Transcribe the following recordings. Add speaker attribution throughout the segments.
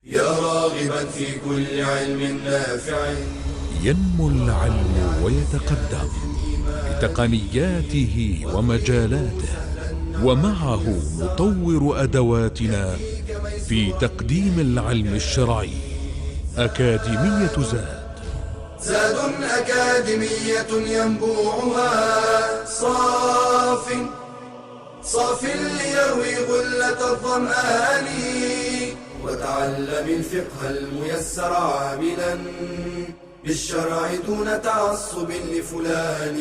Speaker 1: يا راغبا في كل علم نافع.
Speaker 2: ينمو العلم ويتقدم بتقنياته ومجالاته، ومعه نطور أدواتنا في تقديم العلم الشرعي. أكاديمية
Speaker 1: زاد أكاديمية ينبوعها صاف ليروي غلة الظمآن. وتعلم الفقه الميسر عاملا بالشرع دون تعصب لفلان.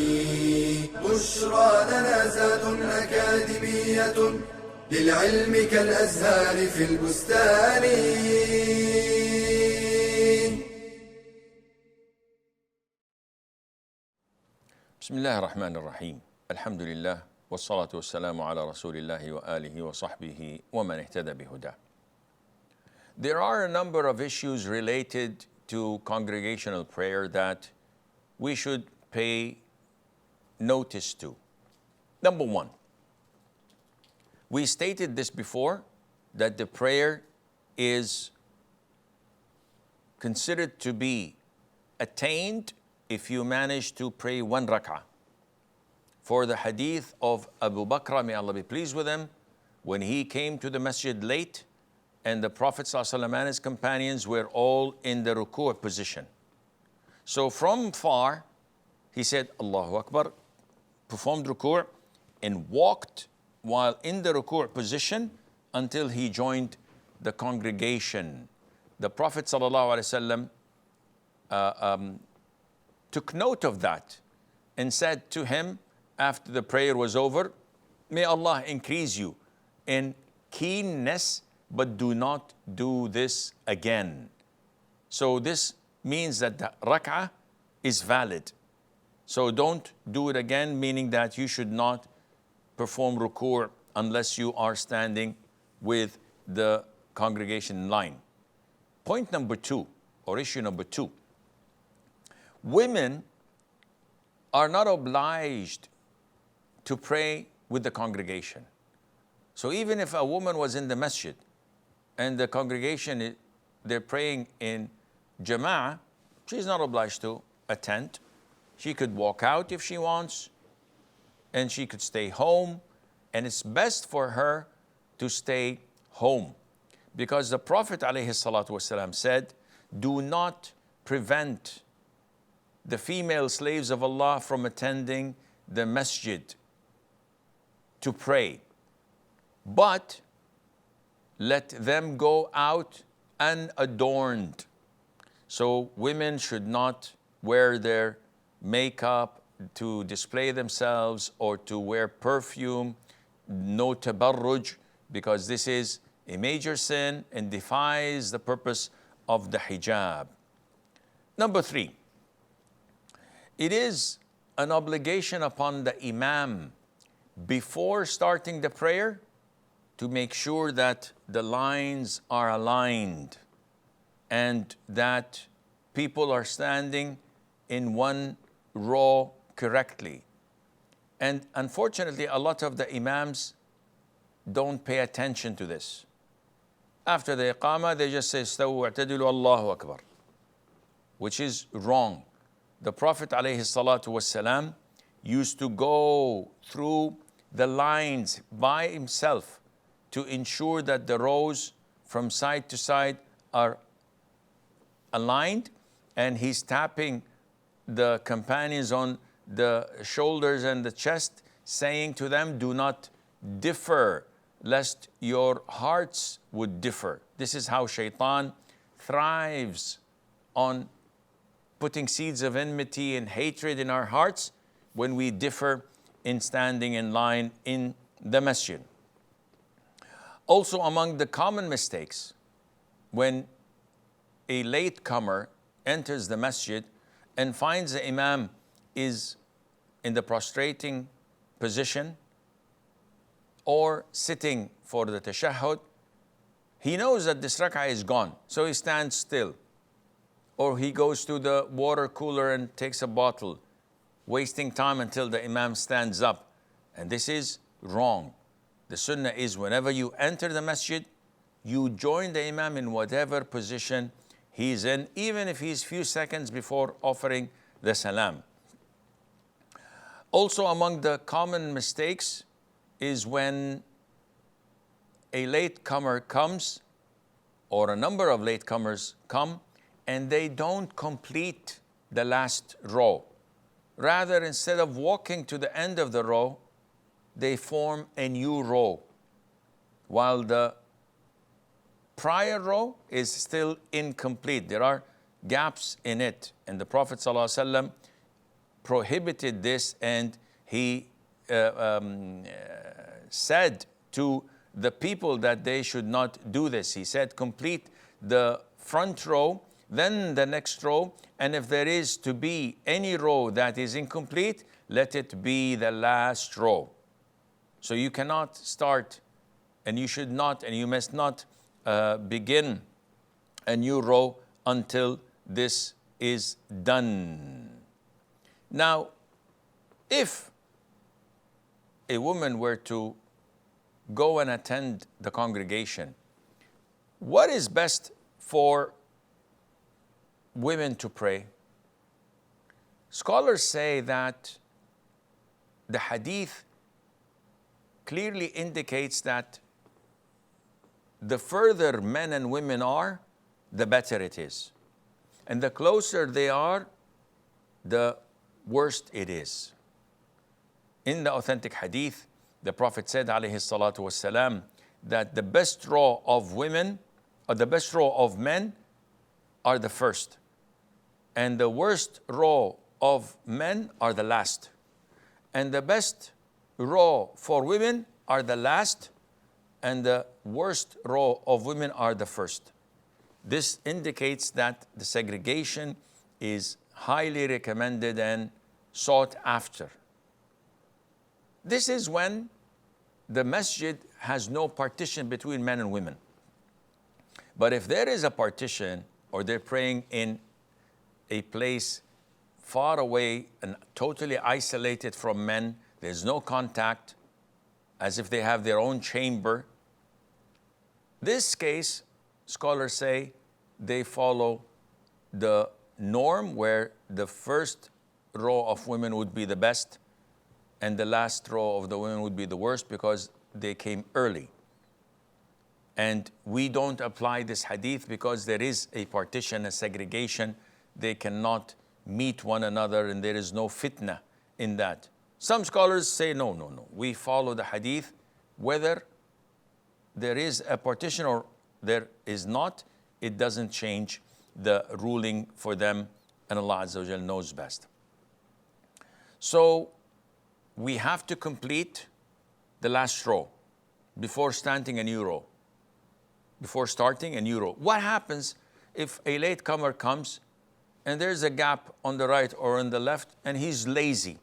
Speaker 1: بشرى لنا زاد أكاديمية للعلم كالأزهار في البستان.
Speaker 3: بسم الله الرحمن الرحيم. الحمد لله والصلاة والسلام على رسول الله وآله وصحبه ومن اهتدى بهداه. There are a number of issues related to congregational prayer that we should pay notice to. Number one, we stated this before, that the prayer is considered to be attained if you manage to pray one rak'ah. For the hadith of Abu Bakr, may Allah be pleased with him, when he came to the masjid late and the Prophet ﷺ and his companions were all in the ruku' position. So from far, he said, Allahu Akbar, performed ruku' and walked while in the ruku' position until he joined the congregation. The Prophet ﷺ took note of that and said to him after the prayer was over, may Allah increase you in keenness, but do not do this again. So this means that the rak'ah is valid. So don't do it again, meaning that you should not perform ruku' unless you are standing with the congregation in line. Point number two, or issue number two, women are not obliged to pray with the congregation. So even if a woman was in the masjid and the congregation, they're praying in jama'ah, she's not obliged to attend. She could walk out if she wants, and she could stay home, and it's best for her to stay home. Because the Prophet ﷺ said, do not prevent the female slaves of Allah from attending the masjid to pray, but let them go out unadorned. So women should not wear their makeup to display themselves or to wear perfume, no tabarruj, because this is a major sin and defies the purpose of the hijab. Number three, it is an obligation upon the imam before starting the prayer to make sure that the lines are aligned and that people are standing in one row correctly. And unfortunately, a lot of the imams don't pay attention to this. After the iqamah, they just say, Stawu i'tadilu Allahu Akbar, which is wrong. The Prophet ﷺ used to go through the lines by himself to ensure that the rows from side to side are aligned, and he's tapping the companions on the shoulders and the chest, saying to them, do not differ, lest your hearts would differ. This is how shaitan thrives on putting seeds of enmity and hatred in our hearts when we differ in standing in line in the masjid. Also, among the common mistakes, when a latecomer enters the masjid and finds the imam is in the prostrating position or sitting for the tashahhud, he knows that this rak'ah is gone, so he stands still. Or he goes to the water cooler and takes a bottle, wasting time until the imam stands up. And this is wrong. The sunnah is whenever you enter the masjid, you join the Imam in whatever position he's in, even if he's few seconds before offering the salam. Also, among the common mistakes is when a latecomer comes, or a number of latecomers come, and they don't complete the last row. Rather, instead of walking to the end of the row, they form a new row, while the prior row is still incomplete. There are gaps in it, and the Prophet ﷺ prohibited this, and he said to the people that they should not do this. He said, complete the front row, then the next row, and if there is to be any row that is incomplete, let it be the last row. So you cannot start, and you should not, and you must not begin a new row until this is done. Now, if a woman were to go and attend the congregation, what is best for women to pray? Scholars say that the hadith clearly indicates that the further men and women are, the better it is. And the closer they are, the worst it is. In the authentic hadith, the Prophet said, alayhi salatu wasalam, that the best row of women, or the best row of men, are the first. And the worst row of men are the last. And the best row for women are the last, and the worst row of women are the first. This indicates that the segregation is highly recommended and sought after. This is when the masjid has no partition between men and women. But if there is a partition, or they're praying in a place far away and totally isolated from men, there's no contact, as if they have their own chamber, this case, scholars say, they follow the norm where the first row of women would be the best and the last row of the women would be the worst because they came early. And we don't apply this hadith because there is a partition, a segregation. They cannot meet one another and there is no fitna in that. Some scholars say, no. We follow the hadith whether there is a partition or there is not. It doesn't change the ruling for them, and Allah Azza wa Jal knows best. So we have to complete the last row before starting a new row. What happens if a latecomer comes and there's a gap on the right or on the left and he's lazy?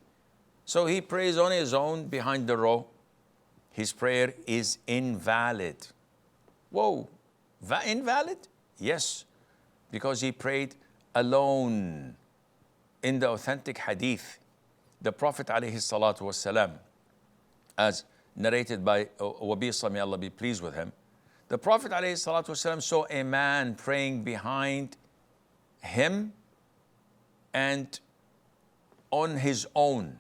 Speaker 3: So he prays on his own behind the row. His prayer is invalid. Whoa, invalid? Yes, because he prayed alone. In the authentic hadith, the Prophet ﷺ, as narrated by Wabisa, may Allah be pleased with him, the Prophet ﷺ saw a man praying behind him and on his own.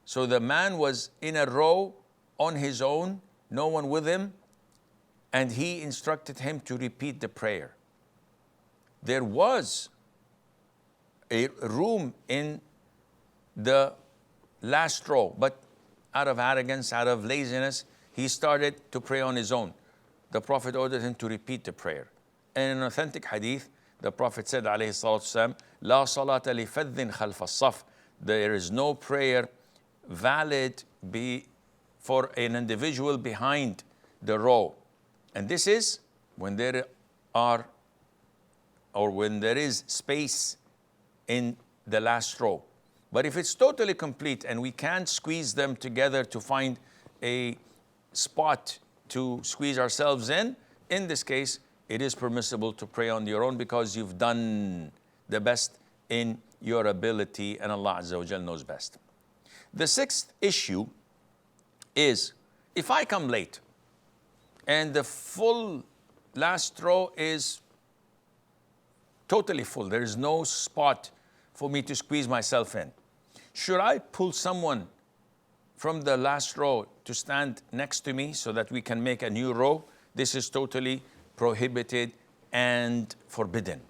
Speaker 3: So the man was in a row on his own, no one with him, and he instructed him to repeat the prayer. There was a room in the last row, but out of arrogance, out of laziness, he started to pray on his own. The Prophet ordered him to repeat the prayer. And in an authentic hadith, the Prophet said, alayhi salatu wasalam, La salata li faddin khalf as-saf. There is no prayer valid for an individual behind the row. And this is when there are, or when there is space in the last row. But if it's totally complete and we can't squeeze them together to find a spot to squeeze ourselves in this case, it is permissible to pray on your own because you've done the best in your ability, and Allah Azza wa Jal knows best. The sixth issue is, if I come late and the full last row is totally full. There is no spot for me to squeeze myself in. Should I pull someone from the last row to stand next to me so that we can make a new row? This is totally prohibited and forbidden.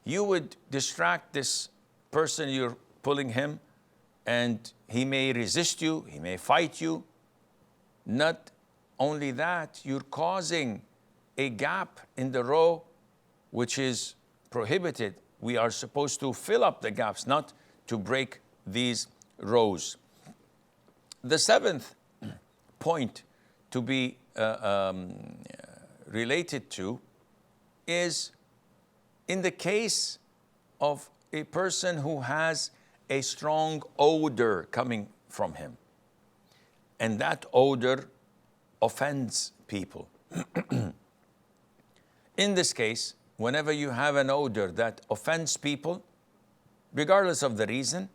Speaker 3: You would distract this person you're pulling him, and he may resist you, he may fight you. Not only that, you're causing a gap in the row, which is prohibited. We are supposed to fill up the gaps, not to break these rows. The seventh point to be related to is in the case of a person who has a strong odor coming from him, and that odor offends people. In this case, whenever you have an odor that offends people, regardless of the reason,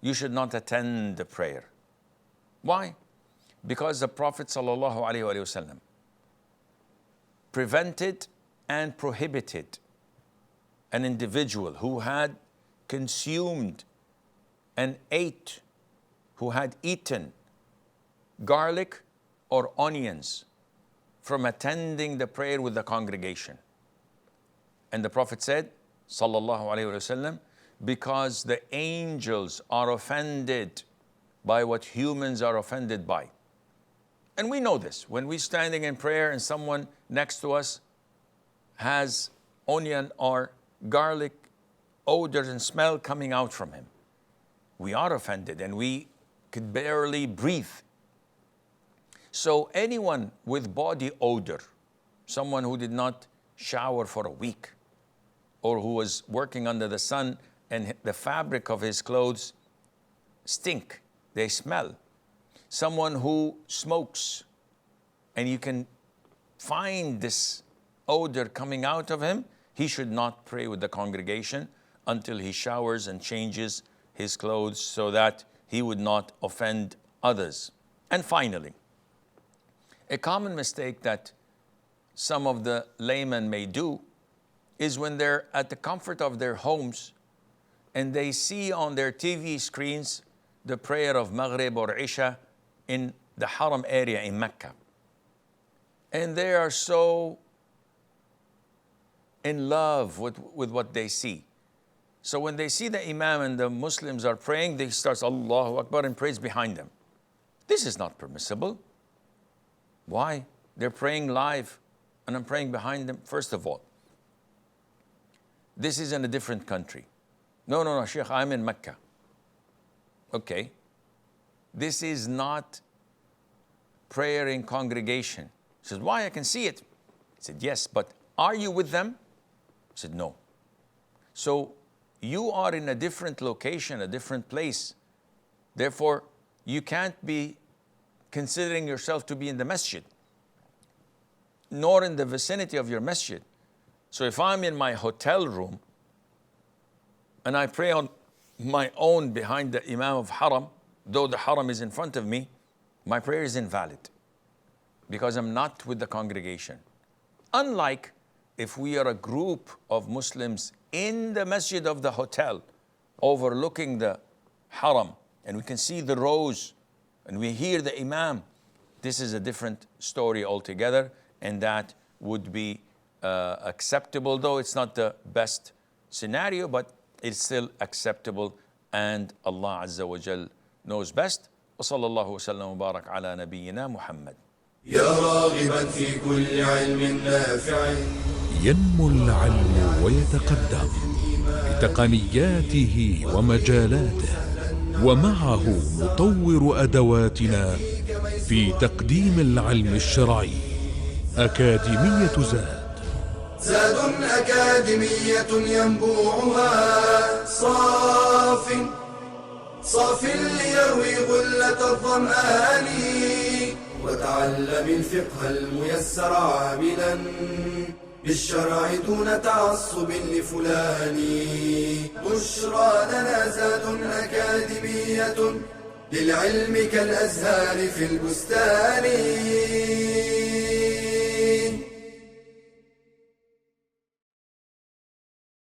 Speaker 3: you should not attend the prayer. Why? Because the Prophet ﷺ prevented and prohibited an individual who had consumed and ate, who had eaten garlic or onions from attending the prayer with the congregation. And the Prophet said, sallallahu alaihi wasallam, because the angels are offended by what humans are offended by. And we know this. When we're standing in prayer and someone next to us has onion or garlic odors and smell coming out from him, we are offended and we could barely breathe. So anyone with body odor, someone who did not shower for a week, or who was working under the sun and the fabric of his clothes stink, they smell. Someone who smokes and you can find this odor coming out of him, he should not pray with the congregation until he showers and changes his clothes so that he would not offend others. And finally, a common mistake that some of the laymen may do is when they're at the comfort of their homes and they see on their TV screens the prayer of Maghrib or Isha in the Haram area in Mecca. And they are so in love with what they see. So when they see the Imam and the Muslims are praying, they start Allahu Akbar and praise behind them. This is not permissible. Why? They're praying live and I'm praying behind them. First of all, this is in a different country. No, Shaykh, I'm in Mecca. Okay. This is not prayer in congregation. He said, why? I can see it. He said, yes, but are you with them? He said, no. So you are in a different location, a different place. Therefore, you can't be considering yourself to be in the masjid, nor in the vicinity of your masjid. So if I'm in my hotel room and I pray on my own behind the Imam of Haram, though the Haram is in front of me, my prayer is invalid because I'm not with the congregation. Unlike if we are a group of Muslims in the masjid of the hotel overlooking the Haram and we can see the rows and we hear the Imam, this is a different story altogether, and that would be acceptable, though it's not the best scenario, but it's still acceptable, and Allah Azza wa Jal knows best. وصلى الله وسلم وبارك على نبينا محمد.
Speaker 1: يا راغبا في كل علم نافع
Speaker 2: ينمو العلم ويتقدم بتقنياته ومجالاته، ومعه نطور أدواتنا في تقديم العلم الشرعي. أكاديمية
Speaker 1: زاد أكاديمية ينبوعها صاف ليروي غلة الظمآن، وتعلم الفقه الميسر عاملا بالشرع دون تعصب لفلان. بشرى لنا زاد أكاديمية للعلم كالأزهار في البستان.